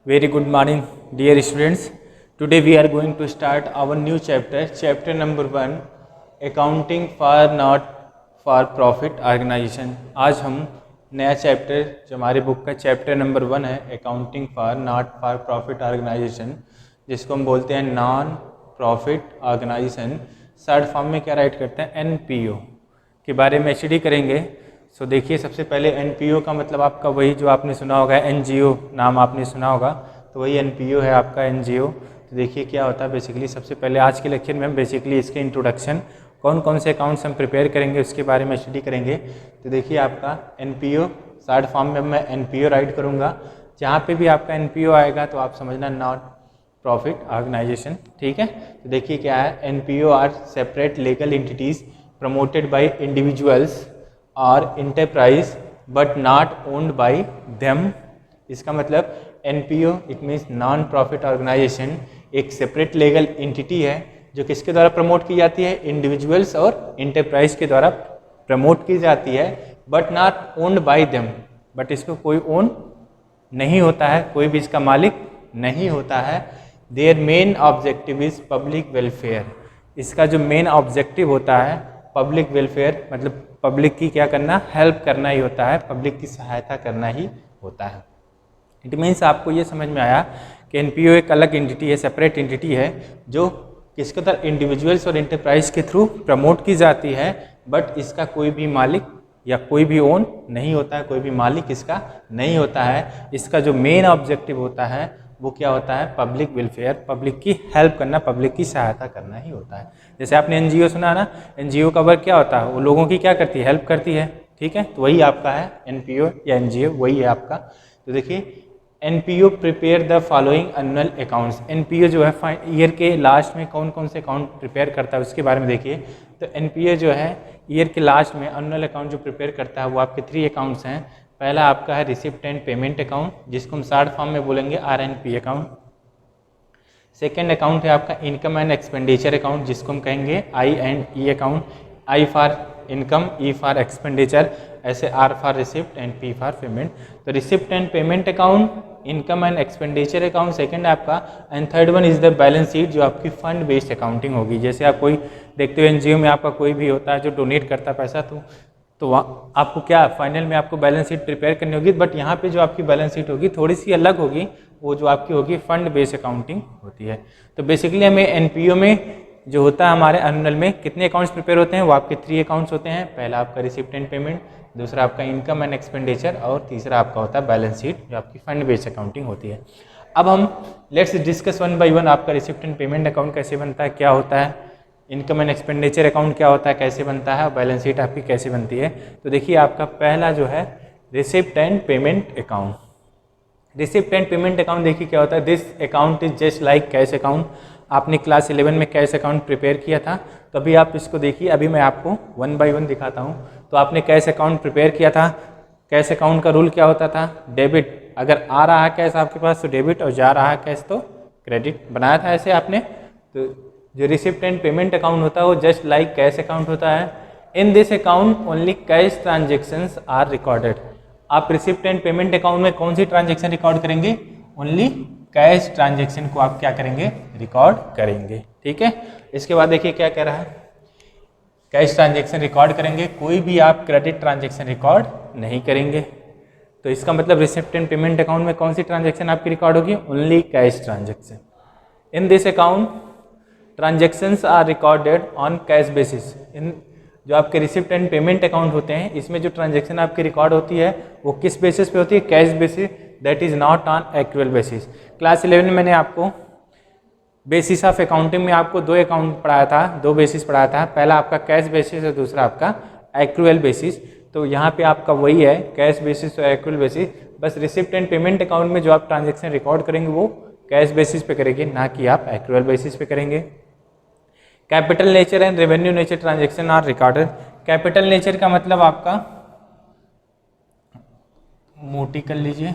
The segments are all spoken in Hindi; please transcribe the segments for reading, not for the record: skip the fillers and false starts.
Very good morning, dear students. Today we are going to start our new chapter, chapter number 1, Accounting for Not for Profit Organization. आज हम नया चैप्टर जो हमारे बुक का चैप्टर नंबर 1 है, accounting for not for profit organisation, जिसको हम बोलते हैं non profit organisation, short form में क्या राइट करते हैं, एनपीओ के बारे में स्टडी करेंगे। सो देखिए, सबसे पहले एनपीओ का मतलब आपका वही जो आपने सुना होगा, एनजीओ नाम आपने सुना होगा, तो वही एनपीओ है आपका, एनजीओ। तो देखिए क्या होता है बेसिकली। सबसे पहले आज के लेक्चर में हम बेसिकली इसके इंट्रोडक्शन, कौन कौन से अकाउंट्स हम प्रिपेयर करेंगे उसके बारे में स्टडी करेंगे। तो देखिए आपका एनपीओ शॉर्ट फॉर्म में मैं एनपीओ राइट करूँगा। जहाँ पे भी आपका एनपीओ आएगा तो आप समझना नॉट प्रॉफिट ऑर्गेनाइजेशन, ठीक है। तो देखिए क्या है, NPO are separate legal entities promoted by individuals और enterprise but not owned by them. इसका मतलब NPO it means non profit organisation एक सेपरेट लीगल एंटिटी है जो किसके द्वारा प्रमोट की जाती है, इंडिविजुअल्स और इंटरप्राइज के द्वारा प्रमोट की जाती है, but not owned by them. But इसको कोई ओन नहीं होता है, कोई भी इसका मालिक नहीं होता है। Their main objective is public welfare. इसका जो मेन ऑब्जेक्टिव होता है पब्लिक वेलफेयर, मतलब पब्लिक की क्या करना, हेल्प करना ही होता है, पब्लिक की सहायता करना ही होता है। इट मीन्स आपको ये समझ में आया कि एनपीओ एक अलग एंटिटी है, सेपरेट एंटिटी है जो किसके तरह इंडिविजुअल्स और इंटरप्राइज के थ्रू प्रमोट की जाती है, बट इसका कोई भी मालिक या कोई भी ओन नहीं होता है, कोई भी मालिक इसका नहीं होता है। इसका जो मेन ऑब्जेक्टिव होता है वो क्या होता है, पब्लिक वेलफेयर, पब्लिक की हेल्प करना, पब्लिक की सहायता करना ही होता है। जैसे आपने एनजीओ सुना ना, एनजीओ का वर्क क्या होता है, वो लोगों की क्या करती है, हेल्प करती है, ठीक है। तो वही आपका है एनपीओ या एनजीओ, वही है आपका। तो देखिए NPO prepare the following annual accounts. NPO जो है ईयर के लास्ट में कौन कौन से अकाउंट प्रिपेयर करता है उसके बारे में देखिए। तो एनपीओ जो है ईयर के लास्ट में एनुअल अकाउंट जो प्रिपेयर करता है वो आपके 3 अकाउंट्स हैं। पहला आपका है रिसिप्ट एंड पेमेंट अकाउंट, जिसको हम शॉर्ट फॉर्म में बोलेंगे आरएनपी अकाउंट। सेकेंड अकाउंट है आपका इनकम एंड एक्सपेंडिचर अकाउंट, जिसको हम कहेंगे I and E account. I for income, E for expenditure, ऐसे R for receipt and P for payment. तो receipt and payment account, income and expenditure account second है आपका, and third one is the balance sheet जो आपकी फंड बेस्ड अकाउंटिंग होगी। जैसे आप कोई देखते हो एनजीओ में आपका कोई भी होता है जो डोनेट करता है पैसा, तो वहाँ आपको क्या फाइनल में आपको बैलेंस शीट प्रिपेयर करनी होगी, बट यहाँ पे जो आपकी बैलेंस शीट होगी थोड़ी सी अलग होगी, वो जो आपकी होगी फंड बेस्ड अकाउंटिंग होती है। तो बेसिकली हमें एनपीओ में जो होता है हमारे एनुअल में कितने अकाउंट्स प्रिपेयर होते हैं, वो आपके 3 अकाउंट्स होते हैं। पहला आपका रिसिप्ट एंड पेमेंट, दूसरा आपका इनकम एंड एक्सपेंडिचर, और तीसरा आपका होता है बैलेंस शीट जो आपकी फंड बेस्ड अकाउंटिंग होती है। अब हम let's discuss one by one आपका रिसिप्ट एंड पेमेंट अकाउंट कैसे बनता है, क्या होता है, इनकम एंड एक्सपेंडिचर अकाउंट क्या होता है, कैसे बनता है, और बैलेंस शीट आपकी कैसे बनती है। तो देखिए आपका पहला जो है receipt and payment account. Receipt and payment account देखिए क्या होता है, this account is just like cash account. आपने क्लास 11 में कैश अकाउंट प्रिपेयर किया था, तो अभी आप इसको देखिए, अभी मैं आपको 1 बाई 1 दिखाता हूँ। तो आपने कैश अकाउंट प्रिपेयर किया था, कैश अकाउंट का रूल क्या होता था, डेबिट, अगर आ रहा है कैश आपके पास तो डेबिट, और जा रहा है कैश तो क्रेडिट, बनाया था ऐसे आपने। तो जो रिसिप्ट एंड पेमेंट अकाउंट होता है वो जस्ट लाइक कैश अकाउंट होता है। In this account only cash transactions are recorded. आप रिसिप्ट एंड पेमेंट अकाउंट में कौन सी ट्रांजेक्शन रिकॉर्ड करेंगे, ओनली कैश ट्रांजेक्शन को आप क्या करेंगे, रिकॉर्ड करेंगे, ठीक है। इसके बाद देखिए क्या कह रहा है, कैश ट्रांजेक्शन रिकॉर्ड करेंगे, कोई भी आप क्रेडिट ट्रांजेक्शन रिकॉर्ड नहीं करेंगे। तो इसका मतलब रिसिप्ट एंड पेमेंट अकाउंट में कौन सी ट्रांजेक्शन आपकी रिकॉर्ड होगी, only cash transaction. In this account transactions are recorded on cash basis. इन जो आपके रिसिप्ट एंड पेमेंट अकाउंट होते हैं इसमें जो ट्रांजेक्शन आपकी रिकॉर्ड होती है वो किस बेसिस पे होती है, cash basis, that is not on actual basis. Class 11 में मैंने आपको बेसिस ऑफ अकाउंटिंग में आपको 2 अकाउंट पढ़ाया था, 2 बेसिस पढ़ाया था। पहला आपका कैश बेसिस और दूसरा आपका एक्चुअल बेसिस। तो यहाँ पे आपका वही है, कैश बेसिस और एक्चुअल बेसिस। बस रिसिप्ट एंड पेमेंट अकाउंट में जो आप ट्रांजेक्शन रिकॉर्ड करेंगे वो कैश बेसिस पे करेंगे, ना कि आप एक्चुअल बेसिस पे करेंगे। Capital nature and revenue nature transaction are recorded. Capital nature का मतलब आपका मोटी कर लीजिए,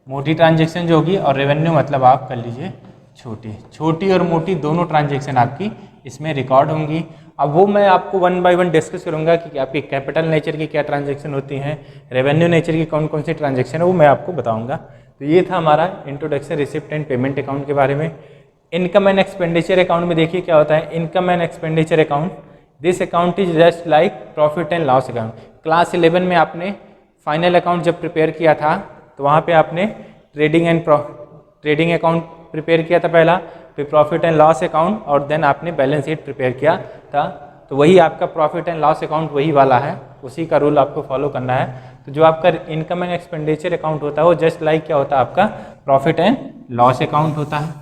मोटी ट्रांजेक्शन जो होगी, और रेवेन्यू मतलब आप कर लीजिए छोटी। छोटी और मोटी दोनों ट्रांजेक्शन आपकी इसमें रिकॉर्ड होंगी। अब वो मैं आपको 1 बाई 1 डिस्कस करूंगा कि आपकी कैपिटल नेचर की क्या ट्रांजेक्शन होती हैं, रेवेन्यू नेचर की कौन कौन सी ट्रांजेक्शन है, वो मैं आपको बताऊंगा। तो ये था हमारा introduction receipt and payment account के बारे में। इनकम एंड एक्सपेंडिचर अकाउंट में देखिए क्या होता है। Income and expenditure account, this account is just like profit and loss account. Class 11 में आपने फाइनल अकाउंट जब प्रिपेयर किया था तो वहाँ पे आपने ट्रेडिंग अकाउंट प्रिपेयर किया था पहला, फिर प्रॉफिट एंड लॉस अकाउंट और देन आपने बैलेंस शीट प्रिपेयर किया था। तो वही आपका प्रॉफिट एंड लॉस अकाउंट वही वाला है, उसी का रूल आपको फॉलो करना है। तो जो आपका इनकम एंड एक्सपेंडिचर अकाउंट होता है वो जस्ट लाइक क्या होता है, आपका प्रॉफिट एंड लॉस अकाउंट होता है,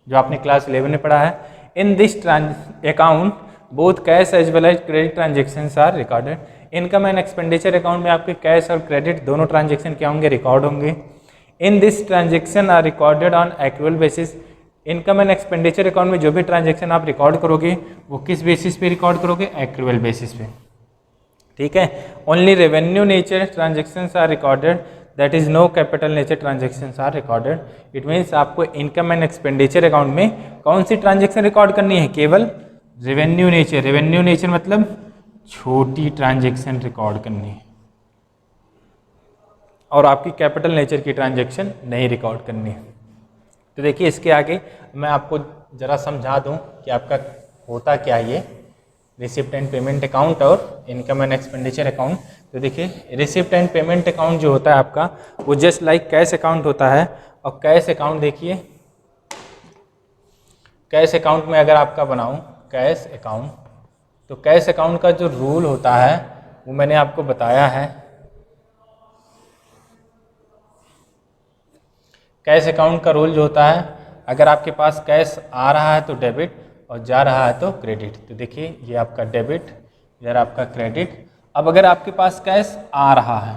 जो आपने क्लास 11 में पढ़ा है। In this account both cash as well as credit transactions are recorded. Income and expenditure account में आपके कैश और क्रेडिट दोनों ट्रांजेक्शन क्या होंगे, रिकॉर्ड होंगे। In this transaction are recorded on accrual basis. Income and expenditure account में जो भी ट्रांजेक्शन आप रिकॉर्ड करोगे वो किस बेसिस पे रिकॉर्ड करोगे, एक्रुअल बेसिस पे, ठीक है। Only revenue nature transactions are recorded, that is no capital nature transactions are recorded. It means आपको इनकम एंड एक्सपेंडिचर अकाउंट में कौन सी ट्रांजेक्शन रिकॉर्ड करनी है, केवल रेवेन्यू नेचर। रेवेन्यू नेचर मतलब छोटी ट्रांजेक्शन रिकॉर्ड करनी है और आपकी कैपिटल नेचर की ट्रांजेक्शन नहीं रिकॉर्ड करनी है। तो देखिए इसके आगे मैं आपको ज़रा समझा दूं कि आपका होता क्या ये रिसिप्ट एंड पेमेंट अकाउंट और इनकम एंड एक्सपेंडिचर अकाउंट। तो देखिए रिसिप्ट एंड पेमेंट अकाउंट जो होता है आपका वो जस्ट लाइक कैश अकाउंट होता है। और कैश अकाउंट देखिए, कैश अकाउंट में अगर आपका बनाऊं कैश अकाउंट, तो कैश अकाउंट का जो रूल होता है वो मैंने आपको बताया है। कैश अकाउंट का रूल जो होता है, अगर आपके पास कैश आ रहा है तो डेबिट और जा रहा है तो क्रेडिट। तो देखिए ये आपका डेबिट, इधर आपका क्रेडिट। अब अगर आपके पास कैश आ रहा है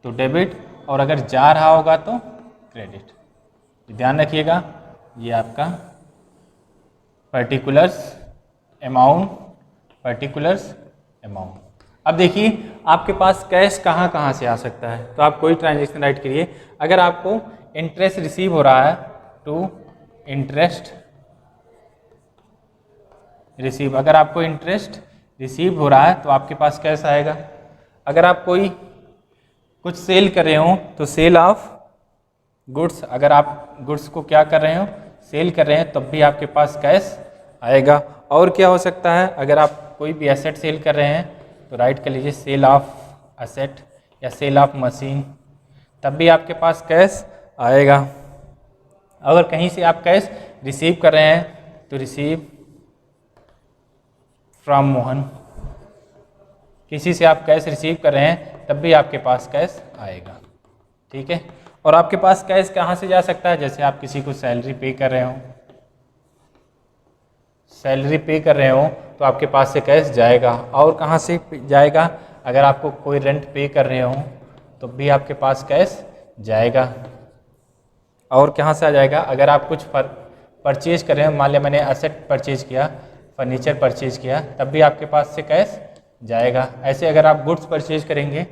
तो डेबिट और अगर जा रहा होगा तो क्रेडिट। ध्यान रखिएगा, ये आपका पर्टिकुलर्स अमाउंट। अब देखिए आपके पास कैश कहाँ कहाँ से आ सकता है, तो आप कोई ट्रांजेक्शन राइट करिए। अगर आपको इंटरेस्ट रिसीव हो रहा है टू इंटरेस्ट रिसीव, अगर आपको इंटरेस्ट रिसीव हो रहा है तो आपके पास कैश आएगा। अगर आप कोई कुछ सेल कर रहे हो तो सेल ऑफ गुड्स, अगर आप गुड्स को क्या कर रहे हो, सेल कर रहे हैं, तब भी आपके पास कैश आएगा। और क्या हो सकता है, अगर आप कोई भी एसेट सेल कर रहे हैं तो राइट कर लीजिए सेल ऑफ एसेट या सेल ऑफ मशीन, तब भी आपके पास कैश आएगा। अगर कहीं से आप कैश रिसीव कर रहे हैं तो रिसीव फ्रॉम मोहन, किसी से आप कैश रिसीव कर रहे हैं तब भी आपके पास कैश आएगा, ठीक है। और आपके पास कैश कहाँ से जा सकता है, जैसे आप किसी को सैलरी पे कर रहे हो, सैलरी पे कर रहे हो तो आपके पास से कैश जाएगा। और कहाँ से जाएगा, अगर आपको कोई रेंट पे कर रहे हो तो भी आपके पास कैश जाएगा। और कहाँ से आ जाएगा, अगर आप कुछ परचेज कर रहे हो, मान लिया मैंने एसेट परचेज किया, फर्नीचर परचेज किया, तब भी आपके पास से कैश जाएगा। ऐसे अगर आप गुड्स परचेज करेंगे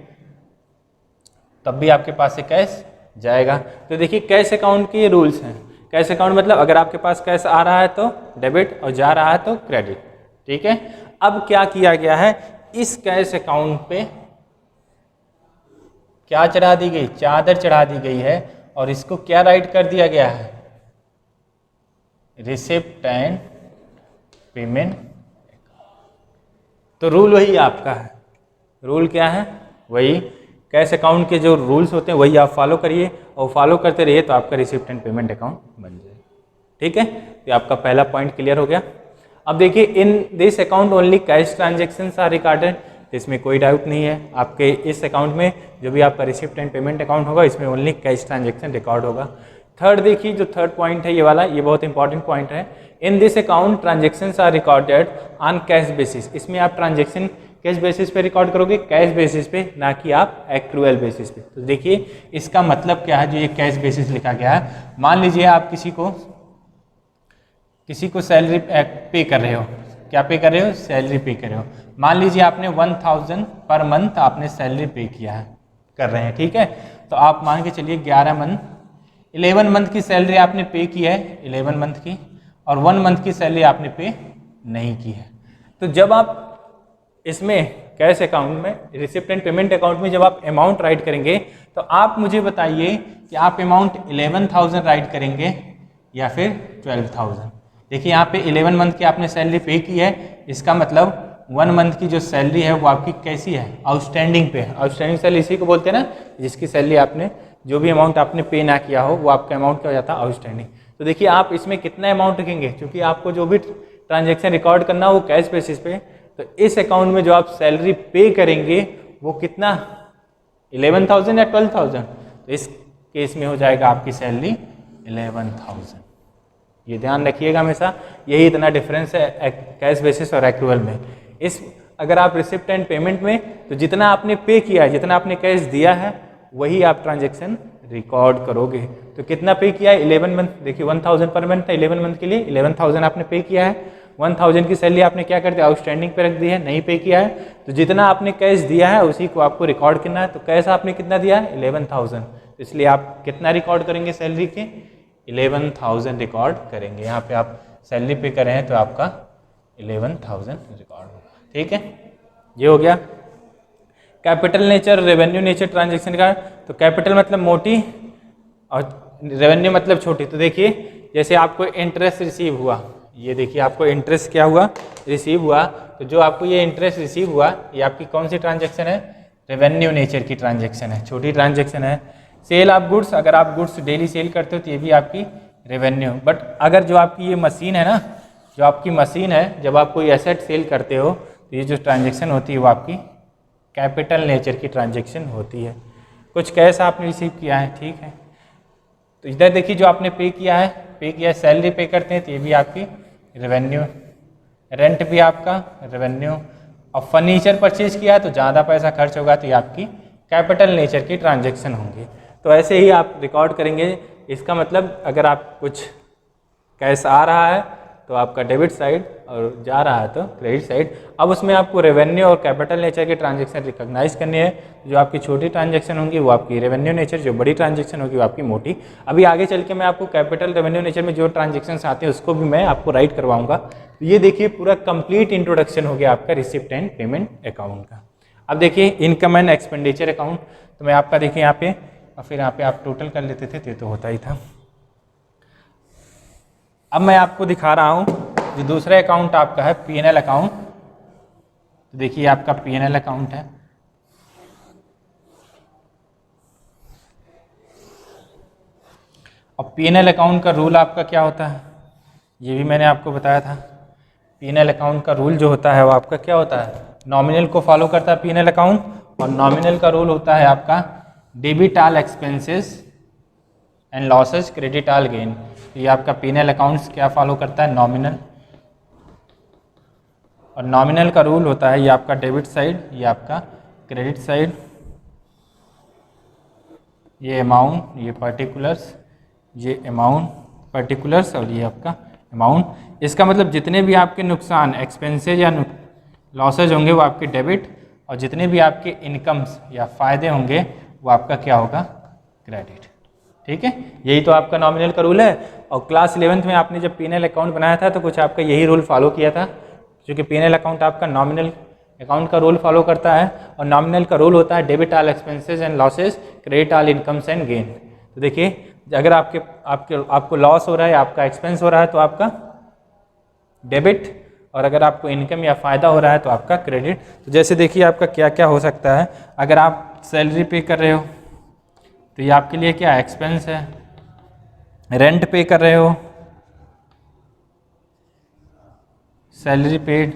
तब भी आपके पास से कैश जाएगा। तो देखिए कैश अकाउंट के ये रूल्स हैं। कैश अकाउंट मतलब अगर आपके पास कैश आ रहा है तो डेबिट और जा रहा है तो क्रेडिट, ठीक है। अब क्या किया गया है, इस कैश अकाउंट पे क्या चढ़ा दी गई, चादर चढ़ा दी गई है और इसको क्या राइट कर दिया गया है, रिसिप्ट एंड पेमेंट। तो रूल वही आपका है, रूल क्या है, वही कैश अकाउंट के जो रूल्स होते हैं वही आप फॉलो करिए और फॉलो करते रहिए तो आपका रिसिप्ट एंड पेमेंट अकाउंट बन जाए, ठीक है। तो आपका पहला पॉइंट क्लियर हो गया। अब देखिए in this account only cash transactions are recorded, इसमें कोई डाउट नहीं है। आपके इस अकाउंट में जो भी आपका रिसिप्ट एंड पेमेंट अकाउंट होगा इसमें ओनली कैश ट्रांजेक्शन रिकॉर्ड होगा। थर्ड देखिए, जो थर्ड पॉइंट है ये वाला, ये बहुत इंपॉर्टेंट पॉइंट है। In this account transactions are recorded on cash basis. इसमें आप ट्रांजेक्शन किस बेसिस पे रिकॉर्ड करोगे, कैश बेसिस पे, ना कि आप एक्रूअल बेसिस पे। तो देखिए इसका मतलब क्या है, जो ये कैश बेसिस लिखा गया है, मान लीजिए आप किसी को सैलरी पे कर रहे हो, क्या पे कर रहे हो, सैलरी पे कर रहे हो। मान लीजिए आपने 1000 पर मंथ आपने सैलरी पे किया है, कर रहे हैं, ठीक है। तो आप मान के चलिए 11 मंथ की सैलरी आपने पे की है, 11 मंथ की, और 1 मंथ की सैलरी आपने पे नहीं की है। तो जब आप इसमें कैश अकाउंट में, रिसिप्ट एंड पेमेंट अकाउंट में जब आप अमाउंट राइट करेंगे तो आप मुझे बताइए कि आप अमाउंट 11,000 राइट करेंगे या फिर 12,000। देखिए यहाँ पे 11 मंथ की आपने सैलरी पे की है, इसका मतलब 1 मंथ की जो सैलरी है वो आपकी कैसी है, आउटस्टैंडिंग पे है। आउटस्टैंडिंग सैलरी इसी को बोलते हैं ना, जिसकी सैलरी आपने जो भी अमाउंट आपने पे ना किया हो वो आपका अमाउंट क्या हो जाता है, आउटस्टैंडिंग। तो देखिए आप इसमें कितना अमाउंट रखेंगे, क्योंकि आपको जो भी ट्रांजेक्शन रिकॉर्ड करना हो वो कैश बेसिस पे, तो इस अकाउंट में जो आप सैलरी पे करेंगे वो कितना, 11,000 या 12,000। तो इस केस में हो जाएगा आपकी सैलरी 11,000। ये ध्यान रखिएगा हमेशा, यही इतना डिफरेंस है कैश बेसिस और एक्रूअल में। इस अगर आप रिसिप्ट एंड पेमेंट में तो जितना आपने पे किया है, जितना आपने कैश दिया है वही आप ट्रांजेक्शन रिकॉर्ड करोगे। तो कितना पे किया है, 11 मंथ, देखिए 1,000 पर मंथ था 11 मंथ के लिए, 11,000 आपने पे किया है। 1,000 की सैलरी आपने क्या कर दिया, आउटस्टैंडिंग पे रख दी है, नहीं पे किया है। तो जितना आपने कैश दिया है उसी को आपको रिकॉर्ड करना है। तो कैश आपने कितना दिया है, 11,000, इसलिए आप कितना रिकॉर्ड करेंगे सैलरी के, 11,000 रिकॉर्ड करेंगे। यहाँ पे आप सैलरी पे कर रहे हैं तो आपका 11,000 रिकॉर्ड होगा। ठीक है, ये हो गया capital nature, revenue nature transaction का। तो कैपिटल मतलब मोटी और रेवेन्यू मतलब छोटी। तो देखिए जैसे आपको इंटरेस्ट रिसीव हुआ, ये देखिए आपको इंटरेस्ट क्या हुआ, रिसीव हुआ। तो जो आपको ये इंटरेस्ट रिसीव हुआ ये आपकी कौन सी ट्रांजेक्शन है, रेवेन्यू नेचर की ट्रांजेक्शन है, छोटी ट्रांजेक्शन है। सेल ऑफ गुड्स, अगर आप गुड्स डेली सेल करते हो तो ये भी आपकी रेवेन्यू। बट अगर जो आपकी ये मशीन है ना, जो आपकी मशीन है, जब आप कोई एसेट सेल करते हो तो ये जो ट्रांजेक्शन होती है वो आपकी कैपिटल नेचर की ट्रांजेक्शन होती है। कुछ कैश आपने रिसीव किया है, ठीक है। तो इधर देखिए जो आपने पे किया है, सैलरी पे करते हैं तो ये भी आपकी रेवेन्यू, रेंट भी आपका रेवेन्यू। और फर्नीचर परचेज किया है तो ज़्यादा पैसा खर्च होगा तो ये आपकी कैपिटल नेचर की ट्रांजेक्शन होंगी। तो ऐसे ही आप रिकॉर्ड करेंगे। इसका मतलब अगर आप कुछ कैश आ रहा है तो आपका डेबिट साइड और जा रहा है तो क्रेडिट साइड। अब उसमें आपको रेवेन्यू और कैपिटल नेचर की ट्रांजेक्शन रिकॉग्नाइज करनी है। जो आपकी छोटी ट्रांजेक्शन होंगी वो आपकी रेवेन्यू नेचर, जो बड़ी ट्रांजेक्शन होगी वो आपकी मोटी। अभी आगे चल के मैं आपको कैपिटल रेवेन्यू नेचर में जो ट्रांजेक्शन आते हैं उसको भी मैं आपको राइट करवाऊंगा। तो ये देखिए पूरा कंप्लीट इंट्रोडक्शन हो गया आपका रिसिप्ट एंड पेमेंट अकाउंट का। अब देखिए इनकम एंड एक्सपेंडिचर अकाउंट, तो मैं आपका देखिए यहाँ पे और फिर यहाँ पे आप टोटल कर लेते थे तो होता ही था। अब मैं आपको दिखा रहा हूँ जो दूसरा अकाउंट आपका है P&L अकाउंट। तो देखिए आपका P&L अकाउंट है। और P&L अकाउंट का रूल आपका क्या होता है, ये भी मैंने आपको बताया था। P&L अकाउंट का रूल जो होता है वो आपका क्या होता है, नॉमिनल को फॉलो करता है P&L अकाउंट। और नॉमिनल का रूल होता है आपका debit all expenses and losses, credit all gain. ये आपका P&L अकाउंट्स क्या फॉलो करता है, नॉमिनल। और नॉमिनल का रूल होता है ये आपका डेबिट साइड, ये आपका क्रेडिट साइड, ये अमाउंट, ये पर्टिकुलर्स, ये अमाउंट पर्टिकुलर्स और ये आपका अमाउंट। इसका मतलब जितने भी आपके नुकसान एक्सपेंसेज या लॉसेज होंगे वो आपके डेबिट, और जितने भी आपके इनकम्स या फ़ायदे होंगे वो आपका क्या होगा, क्रेडिट। ठीक है, यही तो आपका नॉमिनल का रूल है। और क्लास 11th में आपने जब P&L अकाउंट बनाया था तो कुछ आपका यही रूल फॉलो किया था, क्योंकि P&L अकाउंट आपका नॉमिनल अकाउंट का रूल फॉलो करता है। और नॉमिनल का रूल होता है debit all expenses and losses, credit all incomes and gain. तो देखिए अगर आपको लॉस हो रहा है, आपका एक्सपेंस हो रहा है तो आपका डेबिट, और अगर आपको इनकम या फ़ायदा हो रहा है तो आपका क्रेडिट। तो जैसे देखिए आपका क्या क्या हो सकता है, अगर आप सैलरी पे कर रहे हो तो ये आपके लिए क्या एक्सपेंस है। रेंट पे कर रहे हो, सैलरी पेड,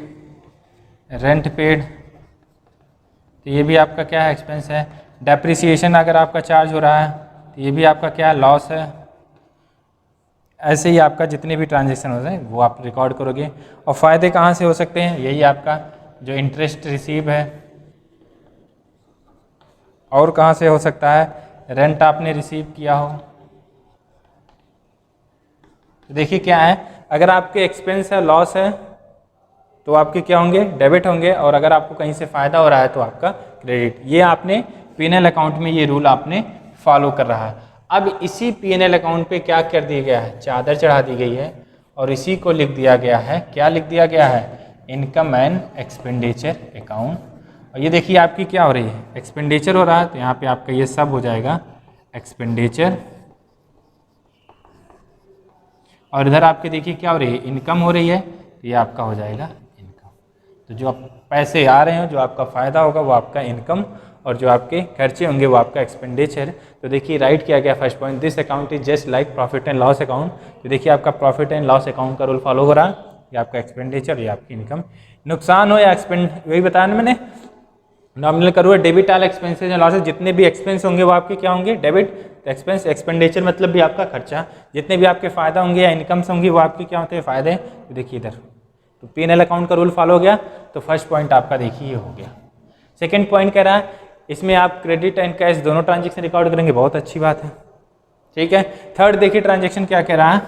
रेंट पेड, तो ये भी आपका क्या है, एक्सपेंस है। डेप्रिसिएशन अगर आपका चार्ज हो रहा है तो ये भी आपका क्या लॉस है। ऐसे ही आपका जितने भी ट्रांजेक्शन हो रहे हैं वो आप रिकॉर्ड करोगे। और फ़ायदे कहाँ से हो सकते हैं, यही आपका जो इंटरेस्ट रिसीव है। और कहाँ से हो सकता है, रेंट आपने रिसीव किया हो। तो देखिए क्या है, अगर आपके एक्सपेंस है, लॉस है तो आपके क्या होंगे, डेबिट होंगे। और अगर आपको कहीं से फ़ायदा हो रहा है तो आपका क्रेडिट। ये आपने P&L अकाउंट में ये रूल आपने फॉलो कर रहा है। अब इसी P&L अकाउंट पे क्या कर दिया गया है, चादर चढ़ा दी गई है और इसी को लिख दिया गया है, क्या लिख दिया गया है, इनकम एंड एक्सपेंडिचर अकाउंट। और ये देखिए आपकी क्या हो रही है, एक्सपेंडिचर हो रहा है, तो यहाँ पे आपका ये सब हो जाएगा एक्सपेंडिचर। और इधर आपके देखिए क्या हो रही है, इनकम हो रही है, तो ये आपका हो जाएगा इनकम। तो जो आप पैसे आ रहे हैं, जो आपका फ़ायदा होगा वो आपका इनकम, और जो आपके खर्चे होंगे वो आपका एक्सपेंडिचर। तो देखिए राइट किया गया first point, this account is just like profit and loss account. तो देखिए आपका प्रॉफिट एंड लॉस अकाउंट का रूल फॉलो हो रहा है, ये आपका एक्सपेंडिचर, ये आपकी इनकम। नुकसान हो या एक्सपेंड, वही बताया ना मैंने, नॉमिनल करूँ debit all expenses and losses, जितने भी एक्सपेंस होंगे वो आपके क्या होंगे, डेबिट। एक्सपेंस, एक्सपेंडिचर मतलब भी आपका खर्चा, जितने भी आपके फायदा होंगे या इनकम्स होंगी वो आपके क्या होते हैं, फायदे। तो देखिए इधर तो P&L अकाउंट का रूल फॉलो हो गया, तो फर्स्ट पॉइंट आपका देखिए ये हो गया। सेकंड पॉइंट कह रहा है इसमें आप क्रेडिट एंड कैश दोनों ट्रांजेक्शन रिकॉर्ड करेंगे, बहुत अच्छी बात है, ठीक है। थर्ड देखिए ट्रांजेक्शन क्या कह रहा है,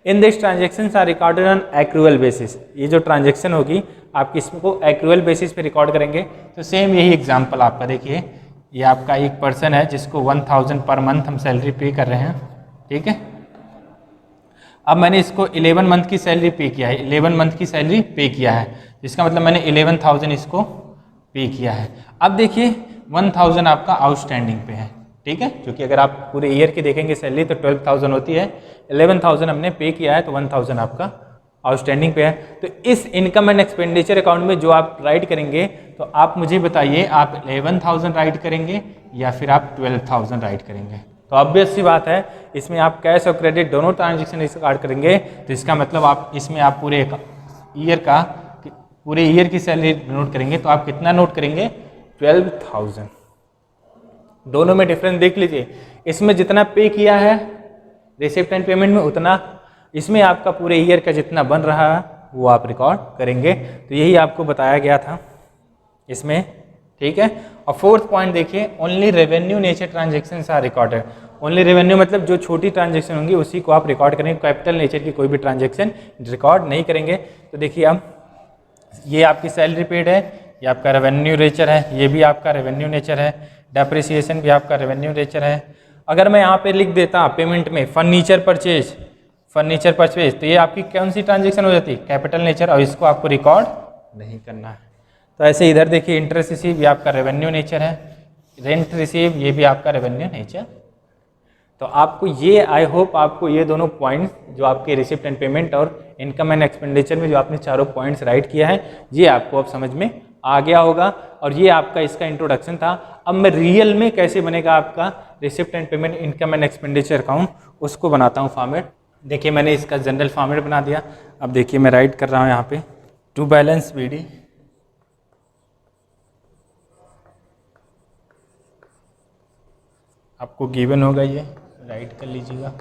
in this transaction are recorded on accrual basis. ये जो ट्रांजेक्शन होगी आप किसको एक्रूअल बेसिस पे रिकॉर्ड करेंगे। तो सेम यही एग्जांपल आपका देखिए, ये आपका एक पर्सन है जिसको 1000 पर मंथ हम सैलरी पे कर रहे हैं, ठीक है। अब मैंने इसको 11 मंथ की सैलरी पे किया है, 11 मंथ की सैलरी पे किया है, जिसका मतलब मैंने 11,000 इसको पे किया है। अब देखिए 1000 आपका आउटस्टैंडिंग पे है, ठीक है, क्योंकि अगर आप पूरे ईयर की देखेंगे सैलरी तो 12,000 होती है, 11,000 हमने पे किया है, तो 1000 आपका आउटस्टैंडिंग पे है। तो इस इनकम एंड एक्सपेंडिचर अकाउंट में जो आप राइट करेंगे, तो आप मुझे बताइए आप 11,000 राइट करेंगे या फिर आप 12,000 राइट करेंगे। तो ऑब्वियस सी बात है, इसमें आप कैश और क्रेडिट दोनों ट्रांजेक्शन रिकॉर्ड करेंगे, तो इसका मतलब आप इसमें आप पूरे ईयर की सैलरी नोट करेंगे, तो आप कितना नोट करेंगे, 12,000। दोनों में डिफरेंस देख लीजिए, इसमें जितना पे किया है रिसिप्ट एंड पेमेंट में उतना, इसमें आपका पूरे ईयर का जितना बन रहा है वो आप रिकॉर्ड करेंगे। तो यही आपको बताया गया था इसमें, ठीक है। और फोर्थ पॉइंट देखिए, only revenue nature transaction are recorded. Only revenue मतलब जो छोटी ट्रांजेक्शन होंगी उसी को आप रिकॉर्ड करेंगे, कैपिटल नेचर की कोई भी ट्रांजेक्शन रिकॉर्ड नहीं करेंगे। तो देखिए अब ये आपकी सैलरी पेड है, ये आपका रेवेन्यू नेचर है, ये भी आपका रेवेन्यू नेचर है, डेप्रिसिएशन भी आपका रेवेन्यू नेचर है। अगर मैं यहाँ पे लिख देता पेमेंट में फर्नीचर परचेज, तो ये आपकी कौन सी ट्रांजेक्शन हो जाती है, कैपिटल नेचर, और इसको आपको रिकॉर्ड नहीं करना है। तो ऐसे इधर देखिए इंटरेस्ट रिसीव, ये आपका रेवेन्यू नेचर है, रेंट रिसीव, ये भी आपका रेवेन्यू नेचर। तो आपको ये, आई होप आपको ये दोनों पॉइंट्स जो आपके रिसिप्ट एंड पेमेंट और इनकम एंड एक्सपेंडिचर में जो आपने चारों पॉइंट्स राइट किया है, ये आपको अब समझ में आ गया होगा। और ये आपका इसका इंट्रोडक्शन था। अब मैं रियल में कैसे बनेगा आपका receipt and payment, income and expenditure account, उसको बनाता हूँ फॉर्मेट। देखिए मैंने इसका जनरल फॉर्मेट बना दिया। अब देखिए मैं राइट कर रहा हूँ यहाँ पे टू बैलेंस BD, आपको गिवन होगा, ये राइट कर लीजिएगा।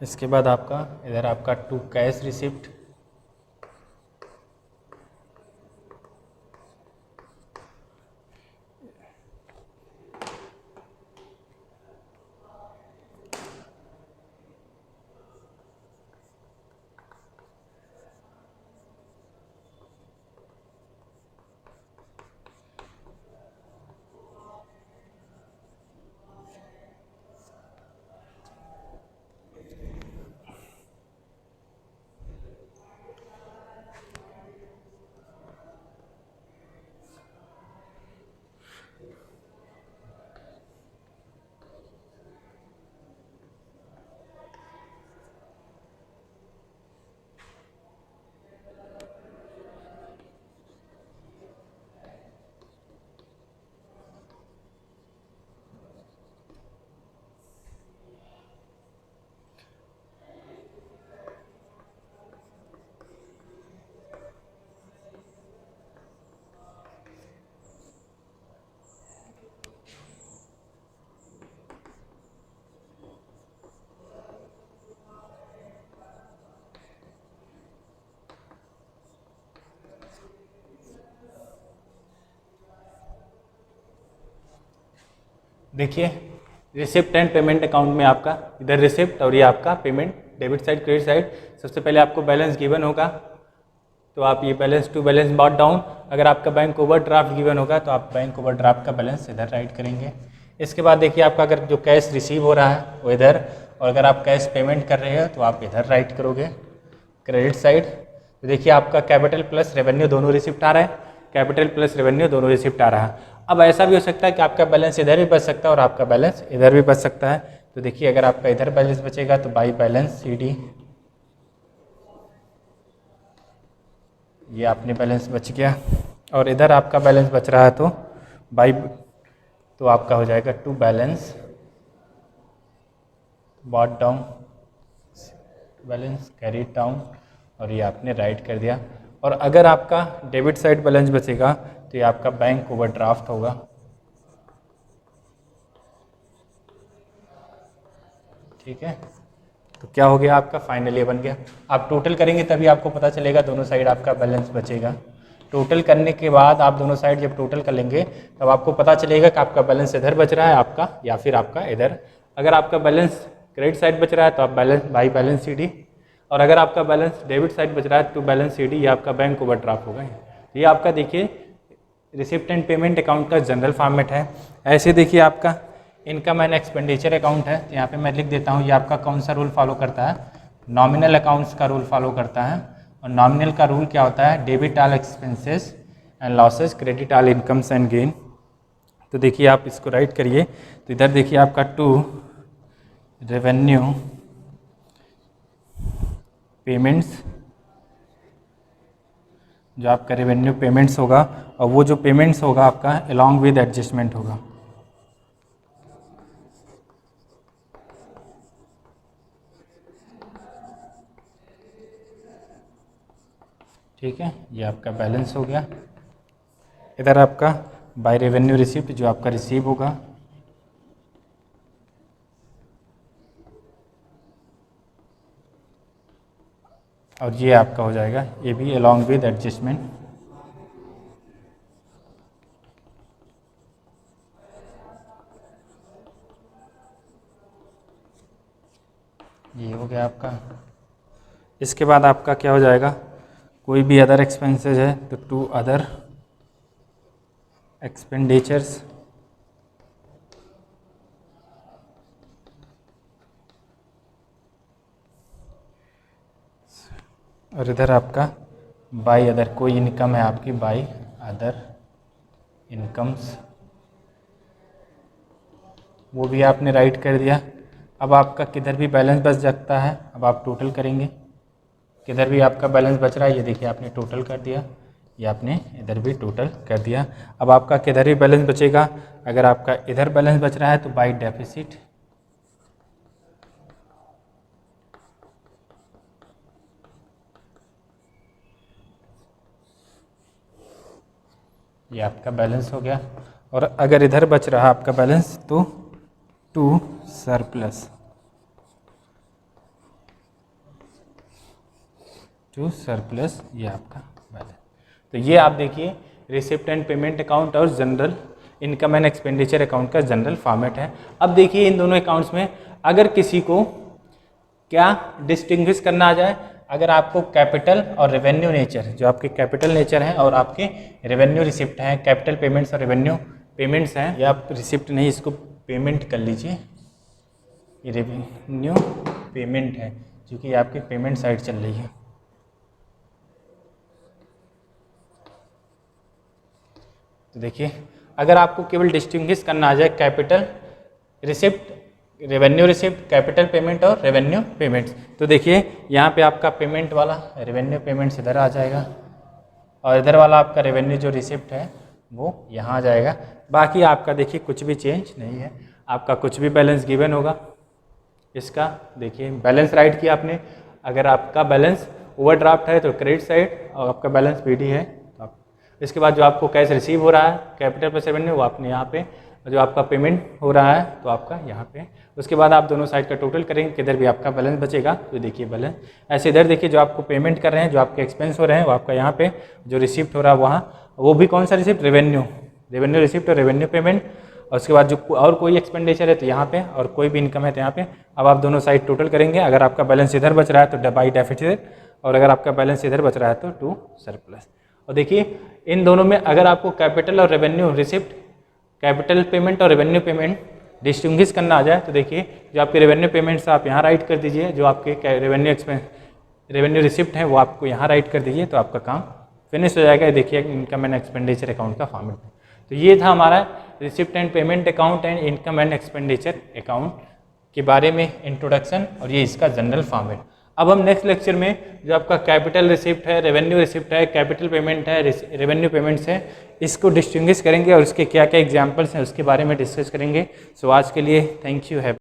इसके बाद आपका इधर आपका टू कैश रिसिप्ट, देखिए रिसिप्ट एंड पेमेंट अकाउंट में आपका इधर रिसिप्ट और ये आपका payment, debit side credit side. सबसे पहले आपको बैलेंस गिवन होगा, तो आप ये balance to balance brought down. अगर आपका बैंक ओवरड्राफ्ट गिवन होगा तो आप बैंक ओवरड्राफ्ट का बैलेंस इधर राइट करेंगे। इसके बाद देखिए आपका अगर जो कैश रिसीव हो रहा है वो इधर, और अगर आप कैश पेमेंट कर रहे हो तो आप इधर राइट करोगे क्रेडिट साइड। तो देखिए आपका कैपिटल प्लस रेवेन्यू दोनों रिसिप्ट आ रहा है। कैपिटल प्लस रेवेन्यू दोनों रिसिप्ट आ रहा है। अब ऐसा भी हो सकता है कि आपका बैलेंस इधर भी बच सकता है और आपका बैलेंस इधर भी बच सकता है। तो देखिए अगर आपका इधर बैलेंस बचेगा तो बाई बैलेंस सी डी, ये आपने बैलेंस बच गया, और इधर आपका बैलेंस बच रहा है तो बाई, तो आपका हो जाएगा to balance brought down balance carry down, और ये आपने राइट कर दिया। और अगर आपका डेबिट साइड बैलेंस बचेगा तो ये आपका बैंक ओवरड्राफ्ट होगा। ठीक है, तो क्या हो गया आपका फाइनल ये बन गया। आप टोटल करेंगे तभी आपको पता चलेगा दोनों साइड आपका बैलेंस बचेगा। टोटल करने के बाद आप दोनों साइड जब टोटल कर लेंगे तब आपको पता चलेगा कि आपका बैलेंस इधर बच रहा है आपका या फिर आपका इधर। अगर आपका बैलेंस क्रेडिट साइड बच रहा है तो आप balance by balance C D, और अगर आपका बैलेंस डेबिट साइड बच रहा है तो बैलेंस सी डी, ये आपका बैंक ओवरड्राफ्ट होगा। ये आपका देखिए रिसिप्ट एंड पेमेंट अकाउंट का जनरल फॉर्मेट है। ऐसे देखिए आपका इनकम एंड एक्सपेंडिचर अकाउंट है, तो यहाँ पे मैं लिख देता हूँ ये आपका कौन सा रूल फॉलो करता है, नॉमिनल अकाउंट्स का रूल फॉलो करता है। और नॉमिनल का रूल क्या होता है, debit all expenses and losses, credit all incomes and gain. तो देखिए आप इसको राइट करिए, तो इधर देखिए आपका टू रेवेन्यू पेमेंट्स, जो आपका रेवेन्यू पेमेंट्स होगा, और वो जो पेमेंट्स होगा आपका अलॉन्ग विद एडजस्टमेंट होगा। ठीक है, ये आपका बैलेंस हो गया। इधर आपका बाय रेवेन्यू रिसिप्ट जो आपका रिसीव होगा, और ये आपका हो जाएगा ये भी अलॉन्ग विद एडजस्टमेंट। ये हो गया आपका। इसके बाद आपका क्या हो जाएगा, कोई भी अदर एक्सपेंसेस है तो टू अदर एक्सपेंडिचर्स, और इधर आपका बाई अदर, कोई इनकम है आपकी बाई अदर इनकम्स, वो भी आपने राइट कर दिया। अब आपका किधर भी बैलेंस बच सकता है, अब आप टोटल करेंगे, किधर भी आपका बैलेंस बच रहा है ये देखिए आपने टोटल कर दिया, ये आपने इधर भी टोटल कर दिया। अब आपका किधर भी बैलेंस बचेगा, अगर आपका इधर बैलेंस बच रहा है तो बाई डेफिसिट, ये आपका बैलेंस हो गया। और अगर इधर बच रहा आपका बैलेंस तो टू सरप्लस, टू सरप्लस, ये आपका बैलेंस। तो ये आप देखिए रिसिप्ट एंड पेमेंट अकाउंट और general income and expenditure account का जनरल फॉर्मेट है। अब देखिए इन दोनों अकाउंट्स में अगर किसी को क्या डिस्टिंग्विश करना आ जाए, अगर आपको कैपिटल और रेवेन्यू नेचर, जो आपके कैपिटल नेचर हैं और आपके रेवेन्यू रिसिप्ट हैं, कैपिटल पेमेंट्स और रेवेन्यू पेमेंट्स हैं, या आप रिसिप्ट नहीं इसको पेमेंट कर लीजिए, ये रेवेन्यू पेमेंट है क्योंकि आपकी पेमेंट साइड चल रही है। तो देखिए अगर आपको केवल डिस्टिंग्विश करना आ जाए capital receipt, revenue receipt, capital payment और रेवेन्यू पेमेंट्स, तो देखिए यहाँ पे आपका पेमेंट वाला रेवेन्यू पेमेंट्स इधर आ जाएगा और इधर वाला आपका रेवेन्यू जो रिसिप्ट है वो यहाँ आ जाएगा। बाकी आपका देखिए कुछ भी चेंज नहीं है, आपका कुछ भी बैलेंस गिवन होगा। इसका देखिए बैलेंस राइट किया आपने, अगर आपका बैलेंस ओवरड्राफ्ट है तो क्रेडिट साइड और आपका बैलेंस पीडी है तो आप, इसके बाद जो आपको कैश रिसीव हो रहा है कैपिटल प्लस रेवेन्यू वो आपने यहाँ पे, जो आपका पेमेंट हो रहा है तो आपका यहाँ पे। उसके बाद आप दोनों साइड का टोटल करेंगे, किधर भी आपका बैलेंस बचेगा तो देखिए बैलेंस ऐसे इधर देखिए जो आपको पेमेंट कर रहे हैं, जो आपके एक्सपेंस हो रहे हैं वो आपका यहाँ पे, जो रिसिप्ट हो रहा है वहाँ, वो भी कौन सा रिसिप्ट, रेवेन्यू, रेवेन्यू रिसिप्ट और रेवेन्यू पेमेंट। और उसके बाद जो और कोई एक्सपेंडिचर है तो यहाँ पे, और कोई भी इनकम है तो यहाँ पे। अब आप दोनों साइड टोटल करेंगे, अगर आपका बैलेंस इधर बच रहा है तो बाई डेफिसिट, और अगर आपका बैलेंस इधर बच रहा है तो टू सरप्लस। और देखिए इन दोनों में अगर आपको कैपिटल और रेवेन्यू रिसिप्ट, कैपिटल पेमेंट और रेवेन्यू पेमेंट डिस्टिंग्विश करना आ जाए तो देखिए जो आपके रेवेन्यू पेमेंट्स आप यहाँ राइट कर दीजिए, जो आपके रेवेन्यू रिसिप्ट हैं वो आपको यहाँ राइट कर दीजिए तो आपका काम फिनिश हो जाएगा। देखिए इनकम एंड एक्सपेंडिचर अकाउंट का फॉर्मेट। तो ये था हमारा receipt and payment account and income and expenditure account के बारे में इंट्रोडक्शन, और ये इसका जनरल फॉर्मेट। अब हम नेक्स्ट लेक्चर में जो आपका कैपिटल रिसिप्ट है, रेवेन्यू रिसिप्ट है, कैपिटल पेमेंट है, रेवेन्यू पेमेंट्स है, इसको डिस्टिंग्विश करेंगे और इसके क्या क्या एग्जांपल्स हैं उसके बारे में डिस्कस करेंगे। सो आज के लिए थैंक यू।